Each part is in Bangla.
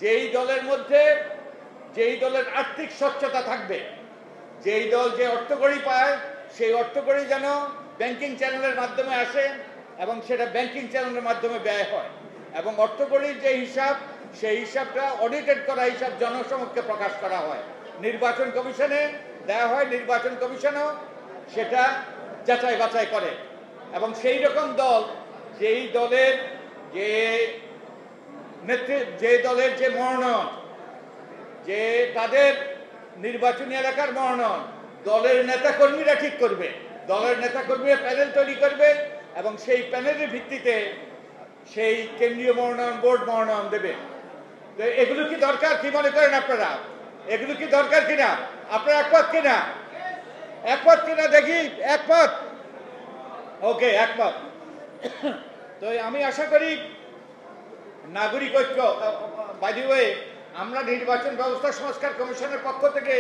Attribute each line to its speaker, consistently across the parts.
Speaker 1: যেই দলের মধ্যে যেই দলের আর্থিক স্বচ্ছতা থাকবে, যেই দল যে অর্থকড়ি পায় সেই অর্থকড়ি যেন ব্যাংকিং চ্যানেলের মাধ্যমে আসে এবং সেটা ব্যাংকিং চ্যানেলের মাধ্যমে ব্যয় হয়, এবং অর্থকড়ির যে হিসাব সেই হিসাবটা অডিটেড করা হিসাব জনসমক্ষে প্রকাশ করা হয়, নির্বাচন কমিশনে দেওয়া হয়, নির্বাচন কমিশনও সেটা যাচাই বাছাই করে। এবং সেই রকম দল যেই দলের যে দলের যে মনোনয়ন, যে তাদের নির্বাচনী এলাকার মনোনয়ন দলের নেতাকর্মীরা ঠিক করবে, দলের নেতাকর্মীরা প্যানেল তৈরি করবে এবং সেই প্যানেলের ভিত্তিতে সেই কেন্দ্রীয় মনোনয়ন বোর্ড মনোনয়ন দেবে। তো এগুলো কি দরকার, কি মনে করেন আপনারা? এগুলো কি দরকার কিনা? আপনারা একমত কিনা? একমত কিনা দেখি? একমত? ওকে, একমত। তো আমি আশা করি নাগরিক ঐক্য, বাই দ্য ওয়ে, আমরা নির্বাচন ব্যবস্থা সংস্কার কমিশনের পক্ষ থেকে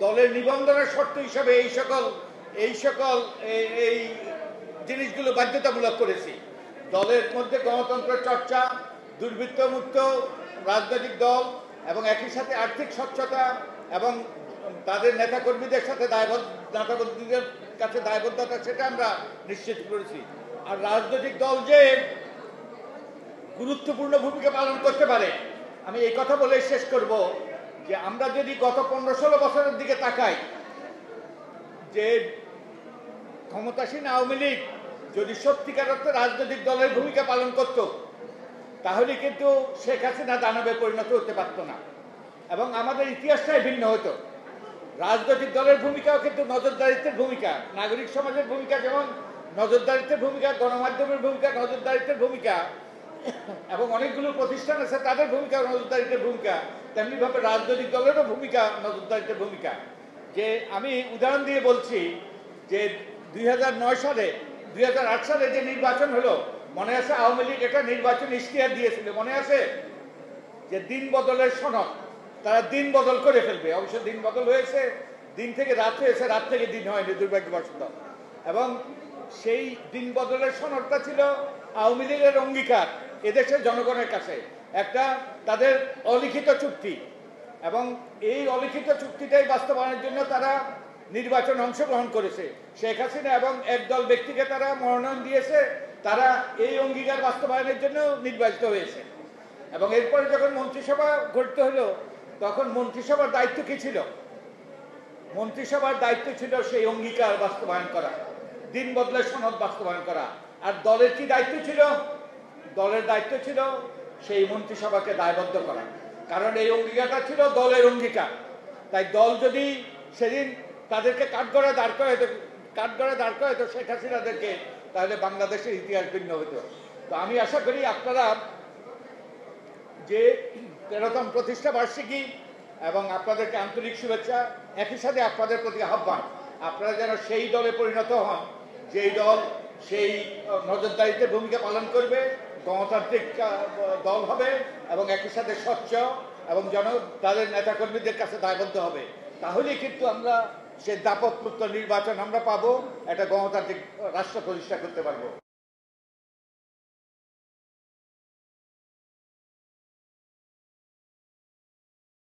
Speaker 1: দলের নিবন্ধনের শর্ত হিসাবে এই সকল জিনিসগুলো বাধ্যতামূলক করেছি। দলের মধ্যে গণতন্ত্রের চর্চা, দুর্বৃত্তমুক্ত রাজনৈতিক দল এবং একই সাথে আর্থিক স্বচ্ছতা এবং তাদের নেতাকর্মীদের সাথে নেতাকর্মীদের কাছে দায়বদ্ধতা, সেটা আমরা নিশ্চিত করেছি। আর রাজনৈতিক দল যে গুরুত্বপূর্ণ ভূমিকা পালন করতে পারে, আমি এই কথা বলে শেষ করব যে আমরা যদি গত 15-16 বছরের দিকে তাকাই, যে ক্ষমতাসীন আওয়ামী লীগ যদি সত্যিকার অর্থে রাজনৈতিক দলের ভূমিকা পালন করত, তাহলে কিন্তু শেখ হাসিনা দানবে পরিণত হতে পারত না এবং আমাদের ইতিহাসটাই ভিন্ন হতো। রাজনৈতিক দলের ভূমিকাও কিন্তু নজরদারিত্বের ভূমিকা, নাগরিক সমাজের ভূমিকা যেমন নজরদারিত্বের ভূমিকা, গণমাধ্যমের ভূমিকা নজরদারিত্বের ভূমিকা, এবং অনেকগুলো প্রতিষ্ঠান আছে তাদের ভূমিকা নজরদারিত্বের ভূমিকা, তেমনিভাবে রাজনৈতিক দলেরও ভূমিকা নজরদারিত্বের ভূমিকা। যে আমি উদাহরণ দিয়ে বলছি যে 2009 সালে 2008 সালে যে নির্বাচন হলো, মনে আছে? আওয়ামী লীগ একটা নির্বাচন ইশতেহার দিয়েছিল, মনে আছে? যে দিন বদলের সনদ, তারা দিন বদল করে ফেলবে। অবশ্য দিন বদল হয়েছে, দিন থেকে রাত হয়েছে, রাত থেকে দিন হয়নি দুর্ভাগ্যবশত। এবং সেই দিন বদলের সনদটা ছিল আওয়ামী লীগের অঙ্গীকার এদেশের জনগণের কাছে, একটা তাদের অলিখিত চুক্তি, এবং এই অলিখিত চুক্তিটাই বাস্তবায়নের জন্য তারা নির্বাচনে অংশগ্রহণ করেছে। শেখ হাসিনা এবং একদল ব্যক্তিকে তারা মনোনয়ন দিয়েছে, তারা এই অঙ্গীকার বাস্তবায়নের জন্য নির্বাচিত হয়েছে। এবং এরপরে যখন মন্ত্রিসভা গঠিত হলো, তখন মন্ত্রিসভার দায়িত্ব কি ছিল? মন্ত্রিসভার দায়িত্ব ছিল সেই অঙ্গীকার বাস্তবায়ন করা, দিন বদলের সনদ বাস্তবায়ন করা। আর দলের কি দায়িত্ব ছিল? দলের দায়িত্ব ছিল সেই মন্ত্রিসভাকে দায়বদ্ধ করা, কারণ এই অঙ্গীকারটা ছিল দলের অঙ্গীকার। তাই দল যদি সেদিন তাদেরকে কাঠগড়ায় দাঁড় করায় তো শেখ হাসিনাদেরকে, তাহলে বাংলাদেশের ইতিহাস ভিন্ন হতো। তো আমি আশা করি আপনারা যে 13তম প্রতিষ্ঠা বার্ষিকী এবং আপনাদেরকে আন্তরিক শুভেচ্ছা, একই সাথে আপনাদের প্রতি আহ্বান, আপনারা যেন সেই দলে পরিণত হন যেই দল সেই নজরদারিত্বের ভূমিকা পালন করবে, গণতান্ত্রিক দল হবে এবং একই সাথে স্বচ্ছ এবং তাদের নেতাকর্মীদের কাছে দায়বদ্ধ হবে। তাহলেই কিন্তু আমরা সেই দাপটমুক্ত নির্বাচন আমরা পাবো, একটা গণতান্ত্রিক রাষ্ট্র প্রতিষ্ঠা করতে পারবো।